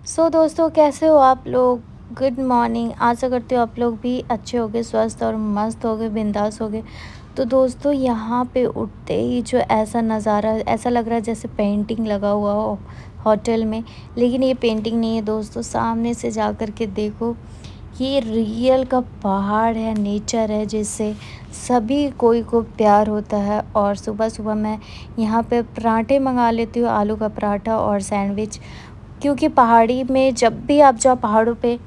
दोस्तों कैसे हो आप लोग। Good morning. आशा करती हूँ आप लोग भी अच्छे होगे, स्वस्थ और मस्त होगे, बिंदास होगे। तो दोस्तों यहाँ पे उठते ही जो ऐसा नज़ारा, ऐसा लग रहा है जैसे पेंटिंग लगा हुआ हो होटल में। लेकिन ये पेंटिंग नहीं है दोस्तों, सामने से जा कर के देखो, ये रियल का पहाड़ है, नेचर है, जिससे सभी कोई को प्यार होता है। और सुबह सुबह मैं यहाँ पे पराठे मंगा लेती हूँ, आलू का पराठा और सैंडविच। क्योंकि पहाड़ी में जब भी आप जाओ पहाड़ों पे,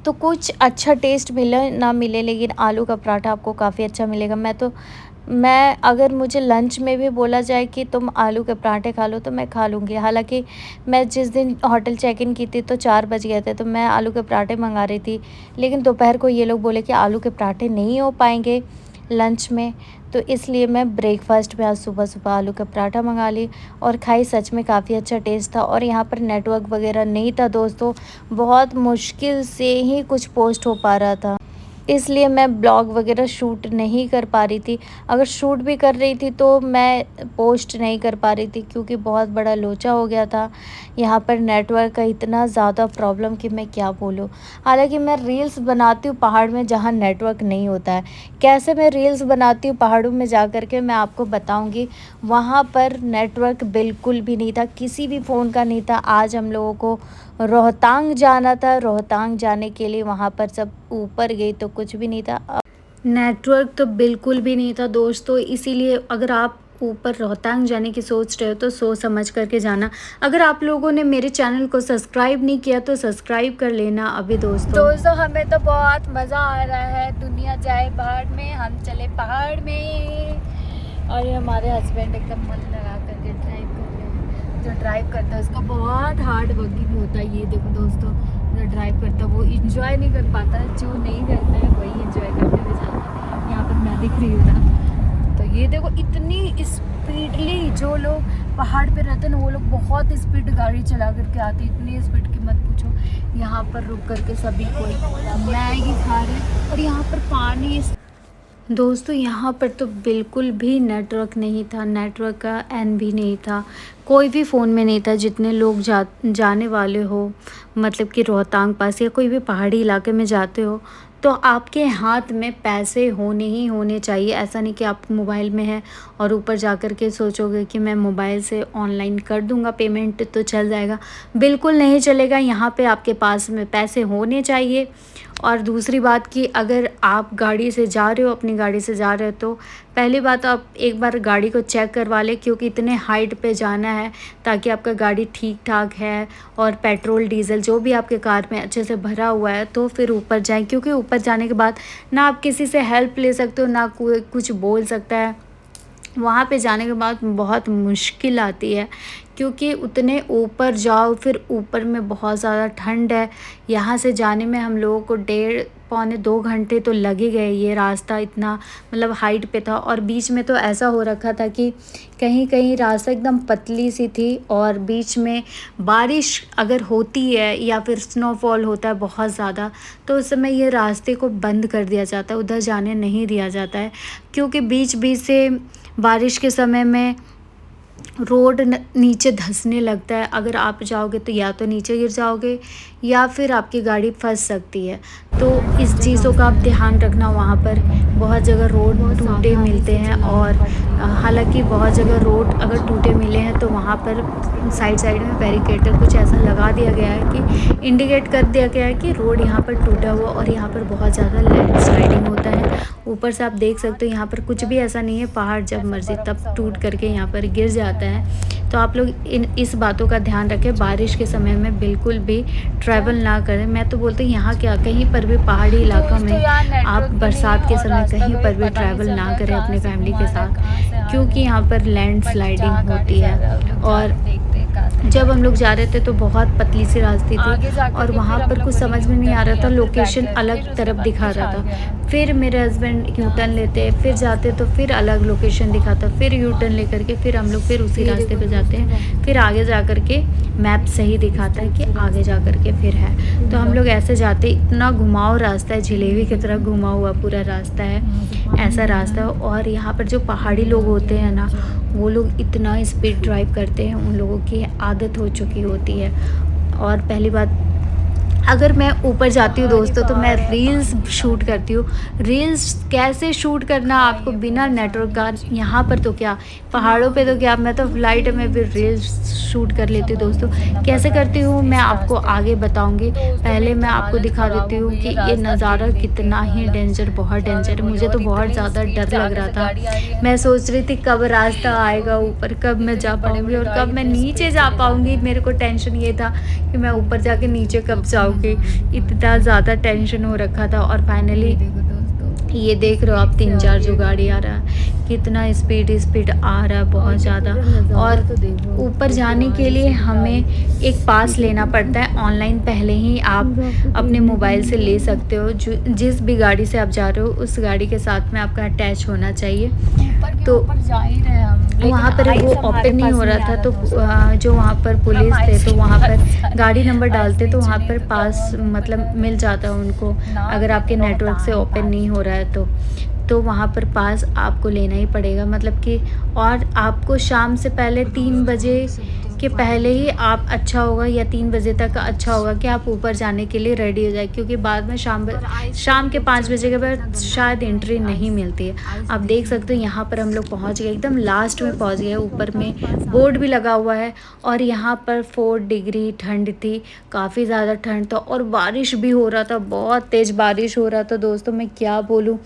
तो कुछ अच्छा टेस्ट मिले ना मिले, लेकिन आलू का पराठा आपको काफ़ी अच्छा मिलेगा। मैं अगर मुझे लंच में भी बोला जाए कि तुम आलू के पराठे खा लो तो मैं खा लूँगी। हालांकि मैं जिस दिन होटल चेक इन की थी तो 4 बज गए थे, तो मैं आलू के पराठे मंगा रही थी। लेकिन दोपहर को ये लोग बोले कि आलू के पराठे नहीं हो पाएंगे लंच में, तो इसलिए मैं ब्रेकफास्ट में आज सुबह सुबह आलू का पराठा मंगा ली और खाई। सच में काफ़ी अच्छा टेस्ट था। और यहाँ पर नेटवर्क वगैरह नहीं था दोस्तों, बहुत मुश्किल से ही कुछ पोस्ट हो पा रहा था, इसलिए मैं ब्लॉग वगैरह शूट नहीं कर पा रही थी। अगर शूट भी कर रही थी तो मैं पोस्ट नहीं कर पा रही थी, क्योंकि बहुत बड़ा लोचा हो गया था। यहाँ पर नेटवर्क का इतना ज़्यादा प्रॉब्लम कि मैं क्या बोलूँ। हालांकि मैं रील्स बनाती हूँ पहाड़ में जहाँ नेटवर्क नहीं होता है। कैसे मैं रील्स बनाती हूँ पहाड़ों में जा कर के, मैं आपको बताऊँगी। वहाँ पर नेटवर्क बिल्कुल भी नहीं था, किसी भी फ़ोन का नहीं था। आज हम लोगों को रोहतांग जाना था, रोहतांग जाने के लिए वहाँ पर जब ऊपर गई तो कुछ भी नहीं था, नेटवर्क तो बिल्कुल भी नहीं था दोस्तों। इसीलिए अगर आप ऊपर रोहतांग जाने की सोच रहे हो तो सोच समझ करके जाना। अगर आप लोगों ने मेरे चैनल को सब्सक्राइब नहीं किया तो सब्सक्राइब कर लेना अभी दोस्तों हमें तो बहुत मज़ा आ रहा है। दुनिया जाए पहाड़ में, हम चले पहाड़ में। और ये हमारे हस्बैंड एकदम मन लगा करके ड्राइव कर रहे हैं। जो ड्राइव करता है उसका बहुत हार्ड वर्किंग होता है। ये देखो दोस्तों, जो ड्राइव करता है वो इंजॉय नहीं कर पाता, जो नहीं करता है वही इंजॉय करते हुए जाता है। यहाँ पर मैं दिख रही हूँ ना, तो ये देखो इतनी स्पीडली जो लोग पहाड़ पे रहते हैं ना, वो लोग बहुत स्पीड गाड़ी चला करके आते हैं। इतनी स्पीड की मत पूछो। यहाँ पर रुक करके सभी कोई मैगी खा रहे, और यहाँ पर पानी। दोस्तों यहाँ पर तो बिल्कुल भी नेटवर्क नहीं था, नेटवर्क का एन भी नहीं था, कोई भी फ़ोन में नहीं था। जितने लोग जाने वाले हो, मतलब कि रोहतांग पास या कोई भी पहाड़ी इलाके में जाते हो, तो आपके हाथ में पैसे होने ही होने चाहिए। ऐसा नहीं कि आप मोबाइल में है और ऊपर जा कर के सोचोगे कि मैं मोबाइल से ऑनलाइन कर दूंगा पेमेंट तो चल जाएगा। बिल्कुल नहीं चलेगा। यहाँ पे आपके पास में पैसे होने चाहिए। और दूसरी बात कि अगर आप गाड़ी से जा रहे हो, अपनी गाड़ी से जा रहे हो, तो पहली बात आप एक बार गाड़ी को चेक करवा लें, क्योंकि इतने हाइट पे जाना है ताकि आपका गाड़ी ठीक ठाक है और पेट्रोल डीजल जो भी आपके कार में अच्छे से भरा हुआ है, तो फिर ऊपर जाएं। क्योंकि ऊपर जाने के बाद ना आप किसी से हेल्प ले सकते हो, ना कोई कुछ बोल सकता है। वहाँ पे जाने के बाद बहुत मुश्किल आती है, क्योंकि उतने ऊपर जाओ, फिर ऊपर में बहुत ज़्यादा ठंड है। यहाँ से जाने में हम लोगों को 1.5-2 घंटे तो लग ही गए। ये रास्ता इतना मतलब हाइट पे था, और बीच में तो ऐसा हो रखा था कि कहीं कहीं रास्ता एकदम पतली सी थी, और बीच में बारिश अगर होती है या फिर स्नोफॉल होता है बहुत ज़्यादा, तो उस समय ये रास्ते को बंद कर दिया जाता है, उधर जाने नहीं दिया जाता है। क्योंकि बीच बीच से बारिश के समय में रोड नीचे धंसने लगता है। अगर आप जाओगे तो या तो नीचे गिर जाओगे या फिर आपकी गाड़ी फंस सकती है। तो इस चीज़ों का आप ध्यान रखना। वहाँ पर बहुत जगह रोड टूटे मिलते हैं, और हालांकि बहुत जगह रोड अगर टूटे मिले हैं तो वहाँ पर साइड में बैरिकेटर कुछ ऐसा लगा दिया गया है कि इंडिकेट कर दिया गया है कि रोड यहाँ पर टूटा हुआ, और यहाँ पर बहुत ज़्यादा लैंडस्लाइडिंग होता है। ऊपर से आप देख सकते हो यहाँ पर कुछ भी ऐसा नहीं है, पहाड़ जब मर्जी तब टूट करके यहाँ पर गिर जाता है। तो आप लोग इस बातों का ध्यान रखें। बारिश के समय में बिल्कुल भी ट्रैवल ना करें। मैं तो बोलती हूँ यहाँ क्या, कहीं पर भी पहाड़ी इलाकों में आप बरसात के समय कहीं पर भी ट्रैवल ना करें अपने फैमिली के साथ, क्योंकि यहाँ पर लैंडस्लाइडिंग होती है। और जब हम लोग जा रहे थे तो बहुत पतली सी रास्ते थी, और वहाँ पर कुछ समझ में नहीं आ रहा था, लोकेशन अलग तरफ दिखा रहा था। फिर मेरे हस्बैंड यू टर्न लेते, फिर जाते तो फिर अलग लोकेशन दिखाता, फिर यू टर्न लेकर के फिर हम लोग फिर उसी रास्ते पे जाते हैं। फिर आगे जा कर के मैप सही दिखाता है कि आगे जा कर के फिर है। तो हम लोग ऐसे जाते, इतना घुमाव रास्ता है, जलेबी की तरह घुमा हुआ पूरा रास्ता है, ऐसा रास्ता है। और यहाँ पर जो पहाड़ी लोग होते हैं ना, वो लोग इतना स्पीड ड्राइव करते हैं, उन लोगों की आदत हो चुकी होती है। और पहली बात, अगर मैं ऊपर जाती हूँ दोस्तों तो मैं रील्स शूट करती हूँ। रील्स कैसे शूट करना आपको बिना नेटवर्क का, यहाँ पर तो क्या, पहाड़ों पे तो क्या, मैं तो फ्लाइट में भी रील्स शूट कर लेती हूँ दोस्तों। कैसे करती हूँ मैं आपको आगे बताऊँगी। पहले मैं आपको दिखा देती हूँ कि ये नज़ारा कितना ही डेंजर, बहुत डेंजर है। मुझे तो बहुत ज़्यादा डर लग रहा था। मैं सोच रही थी कब रास्ता आएगा ऊपर, कब मैं जा पाऊँगी और कब मैं नीचे जा पाऊँगी। मेरे को टेंशन ये था कि मैं ऊपर जाके नीचे कब जाऊँगी, इतना ज़्यादा टेंशन हो रखा था। और फाइनली ये देख रहे हो आप 3-4 जो गाड़ी आ रहा है, कितना स्पीड आ रहा है, बहुत ज़्यादा। और ऊपर जाने के लिए हमें एक पास लेना पड़ता है ऑनलाइन, पहले ही आप अपने मोबाइल से ले सकते हो। जो जिस भी गाड़ी से आप जा रहे हो उस गाड़ी के साथ में आपका अटैच होना चाहिए। तो जा ही रहे हम, वहाँ पर वो ओपन नहीं हो रहा था, तो जो वहाँ पर पुलिस थे तो वहाँ पर गाड़ी नंबर डालते तो वहाँ पर पास मतलब मिल जाता उनको, अगर आपके नेटवर्क से ओपन नहीं हो रहा है तो वहाँ पर पास आपको लेना ही पड़ेगा, मतलब कि। और आपको शाम से पहले 3 बजे के पहले ही आप अच्छा होगा, या 3 बजे तक अच्छा होगा कि आप ऊपर जाने के लिए रेडी हो जाए, क्योंकि बाद में शाम के 5 बजे के बाद शायद एंट्री नहीं मिलती है। आप देख सकते हो यहाँ पर हम लोग पहुँच गए, एकदम लास्ट में पहुँच गए। ऊपर में बोर्ड भी लगा हुआ है और यहाँ पर 4 डिग्री ठंड थी, काफ़ी ज़्यादा ठंड था और बारिश भी हो रहा था, बहुत तेज़ बारिश हो रहा था दोस्तों, मैं क्या बोलूँ।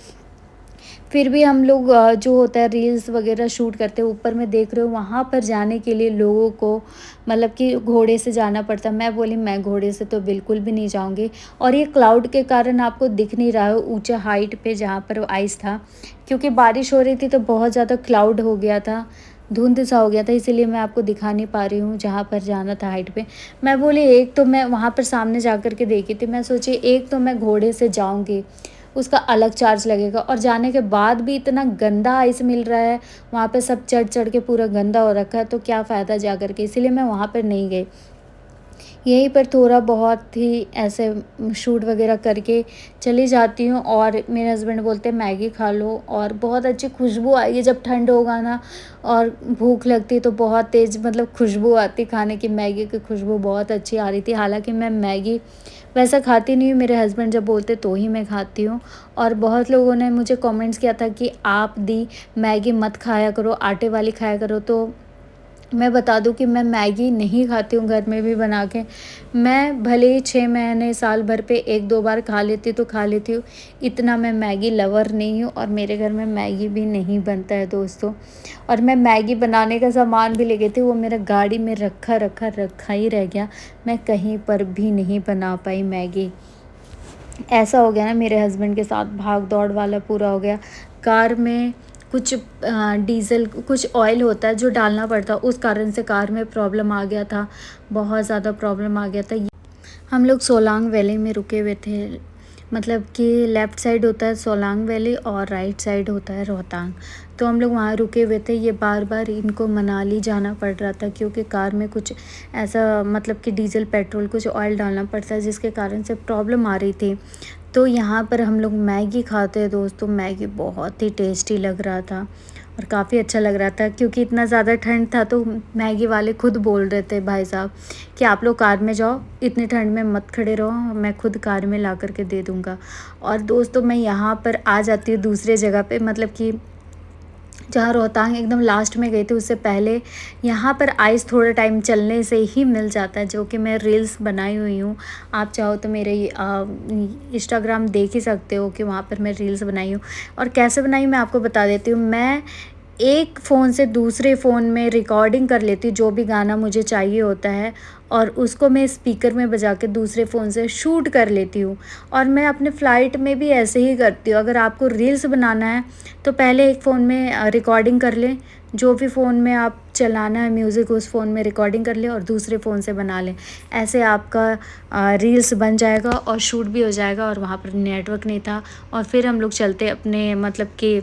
फिर भी हम लोग जो होता है रील्स वगैरह शूट करते हैं। ऊपर में देख रहे हो वहाँ पर जाने के लिए लोगों को मतलब कि घोड़े से जाना पड़ता। मैं बोली मैं घोड़े से तो बिल्कुल भी नहीं जाऊँगी। और ये क्लाउड के कारण आपको दिख नहीं रहा है ऊंचा हाइट पे जहाँ पर आइस था, क्योंकि बारिश हो रही थी तो बहुत ज़्यादा क्लाउड हो गया था, धुंध सा हो गया था, इसीलिए मैं आपको दिखा नहीं पा रही हूँ जहाँ पर जाना था हाइट पे। मैं बोली एक तो मैं वहाँ पर सामने जा कर के देखी थी, मैं सोची एक तो मैं घोड़े से जाऊँगी, उसका अलग चार्ज लगेगा, और जाने के बाद भी इतना गंदा आइस मिल रहा है वहाँ पे, सब चढ़ चढ़ के पूरा गंदा हो रखा है, तो क्या फ़ायदा जा कर के, इसीलिए मैं वहाँ पर नहीं गई। यहीं पर थोड़ा बहुत ही ऐसे शूट वगैरह करके चली जाती हूँ। और मेरे हस्बैंड बोलते हैं मैगी खा लो, और बहुत अच्छी खुशबू आएगी जब ठंड होगा ना, और भूख लगती तो बहुत तेज़ मतलब खुशबू आती खाने की, मैगी की खुशबू बहुत अच्छी आ रही थी। हालांकि मैं मैगी वैसा खाती नहीं हूँ, मेरे हस्बैंड जब बोलते तो ही मैं खाती हूँ। और बहुत लोगों ने मुझे कमेंट्स किया था कि आप दी मैगी मत खाया करो, आटे वाली खाया करो। तो मैं बता दूं कि मैं मैगी नहीं खाती हूँ घर में भी बना के। मैं भले ही 6 महीने साल भर पे 1-2 बार खा लेती तो खा लेती हूँ, इतना मैं मैगी लवर नहीं हूँ, और मेरे घर में मैगी भी नहीं बनता है दोस्तों। और मैं मैगी बनाने का सामान भी ले गई थी, वो मेरा गाड़ी में रखा ही रह गया, मैं कहीं पर भी नहीं बना पाई मैगी। ऐसा हो गया ना मेरे हस्बैंड के साथ, भाग दौड़ वाला पूरा हो गया। कार में कुछ डीज़ल कुछ ऑयल होता है जो डालना पड़ता है, उस कारण से कार में प्रॉब्लम आ गया था, बहुत ज़्यादा प्रॉब्लम आ गया था। हम लोग सोलांग वैली में रुके हुए थे, मतलब कि लेफ़्ट साइड होता है सोलांग वैली और राइट साइड होता है रोहतांग। तो हम लोग वहाँ रुके हुए थे। ये बार बार इनको मनाली जाना पड़ रहा था, क्योंकि कार में कुछ ऐसा मतलब कि डीजल पेट्रोल कुछ ऑयल डालना पड़ता है, जिसके कारण से प्रॉब्लम आ रही थी। तो यहाँ पर हम लोग मैगी खाते हैं दोस्तों, मैगी बहुत ही टेस्टी लग रहा था और काफ़ी अच्छा लग रहा था, क्योंकि इतना ज़्यादा ठंड था। तो मैगी वाले खुद बोल रहे थे भाई साहब कि आप लोग कार में जाओ, इतनी ठंड में मत खड़े रहो, मैं खुद कार में ला करके दे दूँगा। और दोस्तों मैं यहाँ पर आ जाती हूँ दूसरे जगह पे, मतलब कि जहाँ रोहतांग एकदम लास्ट में गई थी, उससे पहले यहाँ पर आइस थोड़ा टाइम चलने से ही मिल जाता है, जो कि मैं रील्स बनाई हुई हूँ। आप चाहो तो मेरे इंस्टाग्राम देख ही सकते हो कि वहाँ पर मैं रील्स बनाई हूँ। और कैसे बनाई मैं आपको बता देती हूँ। मैं एक फ़ोन से दूसरे फ़ोन में रिकॉर्डिंग कर लेती हूँ जो भी गाना मुझे चाहिए होता है, और उसको मैं स्पीकर में बजा के दूसरे फ़ोन से शूट कर लेती हूँ। और मैं अपने फ़्लाइट में भी ऐसे ही करती हूँ। अगर आपको रील्स बनाना है तो पहले एक फ़ोन में रिकॉर्डिंग कर लें, जो भी फ़ोन में आप चलाना है म्यूज़िक उस फ़ोन में रिकॉर्डिंग कर लें और दूसरे फ़ोन से बना लें। ऐसे आपका रील्स बन जाएगा और शूट भी हो जाएगा। और वहाँ पर नेटवर्क नहीं था, और फिर हम लोग चलते अपने मतलब कि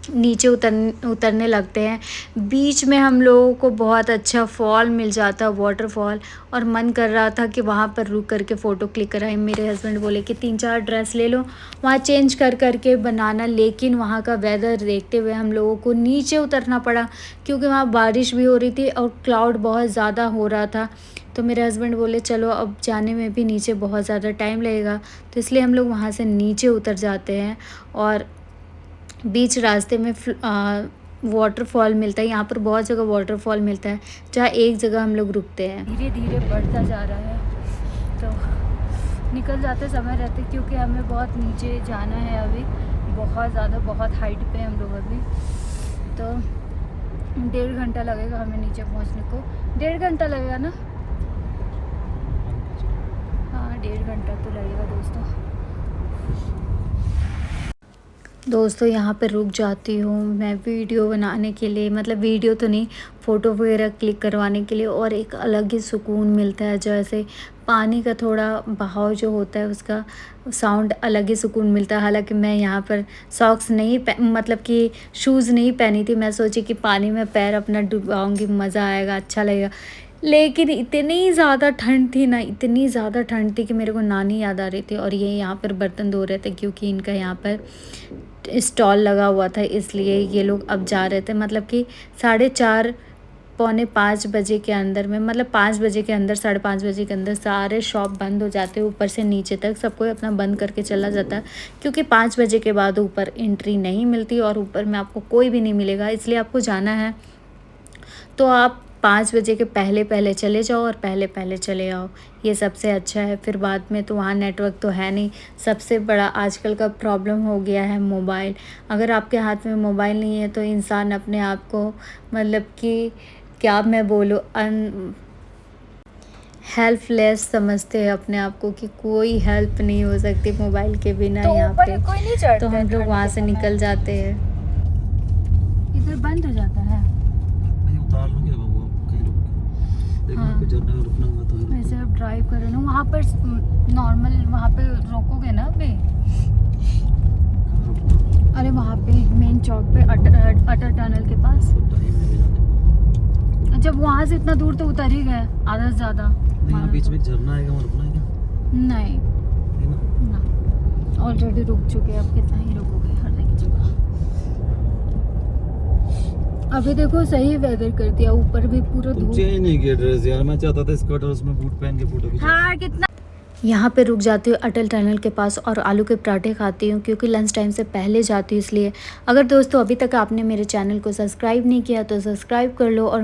नीचे उतरने लगते हैं। बीच में हम लोगों को बहुत अच्छा फॉल मिल जाता, वाटरफॉल, और मन कर रहा था कि वहाँ पर रुक करके फ़ोटो क्लिक कराएं। मेरे हस्बैंड बोले कि 3-4 ड्रेस ले लो, वहाँ चेंज कर करके बनाना, लेकिन वहाँ का वेदर देखते हुए हम लोगों को नीचे उतरना पड़ा, क्योंकि वहाँ बारिश भी हो रही थी और क्लाउड बहुत ज़्यादा हो रहा था। तो मेरे हस्बैंड बोले चलो अब जाने में भी नीचे बहुत ज़्यादा टाइम लगेगा, तो इसलिए हम लोग वहाँ से नीचे उतर जाते हैं। और बीच रास्ते में वाटरफॉल मिलता है, यहाँ पर बहुत जगह वाटरफॉल मिलता है, जहाँ एक जगह हम लोग रुकते हैं। धीरे धीरे बढ़ता जा रहा है, तो निकल जाते समय रहते, क्योंकि हमें बहुत नीचे जाना है अभी, बहुत ज़्यादा, बहुत हाइट पे हम लोग अभी। तो 1.5 घंटा लगेगा हमें नीचे पहुँचने को। 1.5 घंटा लगेगा ना? हाँ, 1.5 घंटा तो लगेगा दोस्तों यहाँ पे रुक जाती हूँ मैं वीडियो बनाने के लिए, मतलब वीडियो तो नहीं, फ़ोटो वगैरह क्लिक करवाने के लिए। और एक अलग ही सुकून मिलता है, जैसे पानी का थोड़ा बहाव जो होता है उसका साउंड अलग ही सुकून मिलता है। हालांकि मैं यहाँ पर सॉक्स नहीं मतलब कि शूज़ नहीं पहनी थी, मैं सोची कि पानी में पैर अपना डुबाऊँगी, मज़ा आएगा, अच्छा लगेगा। लेकिन इतनी ज़्यादा ठंड थी ना, इतनी ज़्यादा ठंड थी कि मेरे को नानी याद आ रही थी। और ये यहाँ पर बर्तन धो रहे थे, क्योंकि इनका यहाँ पर स्टॉल लगा हुआ था, इसलिए ये लोग अब जा रहे थे। मतलब कि 4:30 पौने 5 बजे के अंदर में, मतलब 5 बजे के अंदर, 5:30 बजे के अंदर सारे शॉप बंद हो जाते हैं, ऊपर से नीचे तक सबको अपना बंद करके चला जाता है, क्योंकि 5 बजे के बाद ऊपर एंट्री नहीं मिलती और ऊपर में आपको कोई भी नहीं मिलेगा। इसलिए आपको जाना है तो आप 5 बजे के पहले पहले चले जाओ और पहले पहले चले आओ, ये सबसे अच्छा है। फिर बाद में तो वहाँ नेटवर्क तो है नहीं। सबसे बड़ा आजकल का प्रॉब्लम हो गया है मोबाइल। अगर आपके हाथ में मोबाइल नहीं है तो इंसान अपने आप को, मतलब कि क्या मैं बोलूँ, हेल्पलेस समझते हैं अपने आप को, कि कोई हेल्प नहीं हो सकती मोबाइल के बिना। तो यहाँ पे कोई नहीं चढ़ता, तो हम लोग वहाँ से निकल जाते हैं। इधर बंद हो जाता है, उतार लूंगे बाबू, कहीं रुक के देखो। हाँ, पे जर्नल में रुकना हुआ तो वैसे अब ड्राइव कर रहे हो वहाँ पर नॉर्मल, वहाँ पे रोकोगे ना अभी? अरे वहाँ पे मेन चौक पे अटल टनल के पास। जब वहाँ से इतना दूर तो उतर ही गए, आधा से ज़्यादा। यहाँ बीच में झरना आएगा, वहाँ रुकना है क्या? नहीं ना, ऑलरेडी रुक चुके हैं, अब कितना ही रुकोगे हर एक जगह। अभी देखो सही वेदर कर दिया, ऊपर भी पूरा धूप। चेंज नहीं किया ड्रेस यार, मैं चाहता था स्कर्ट और उसमें बूट पहन के फोटो खींचूं। हाँ, कितना यहाँ पे रुक जाती हूँ अटल टनल के पास और आलू के पराठे खाती हूँ, क्योंकि लंच टाइम से पहले जाती हूँ इसलिए। अगर दोस्तों अभी तक आपने मेरे चैनल को सब्सक्राइब नहीं किया तो सब्सक्राइब कर लो। और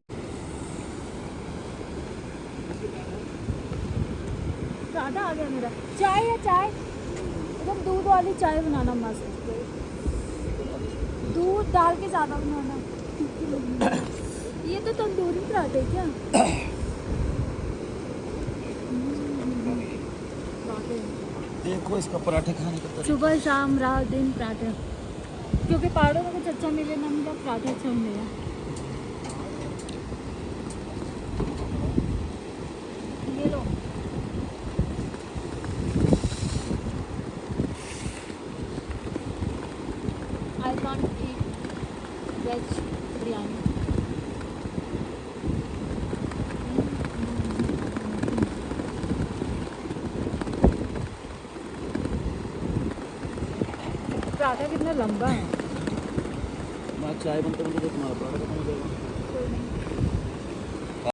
ज़्यादा आ गया मेरा चाय है, चाय एकदम दूध वाली चाय बनाना मस्त, दूध डाल के ज़्यादा बनाना। ये तो तंदूरी पराठे क्या? देखो इसका पराठे खाने का तरीका। सुबह शाम रात दिन पराठे, क्योंकि पहाड़ों में कुछ अच्छा मिले ना मिले, पराठे अच्छे मिले। ये लो, I can't eat veg biryani. Paratha कितना लंबा है। मैं चाय बनते बनते तो तुम्हारा पराठा खत्म हो जाएगा।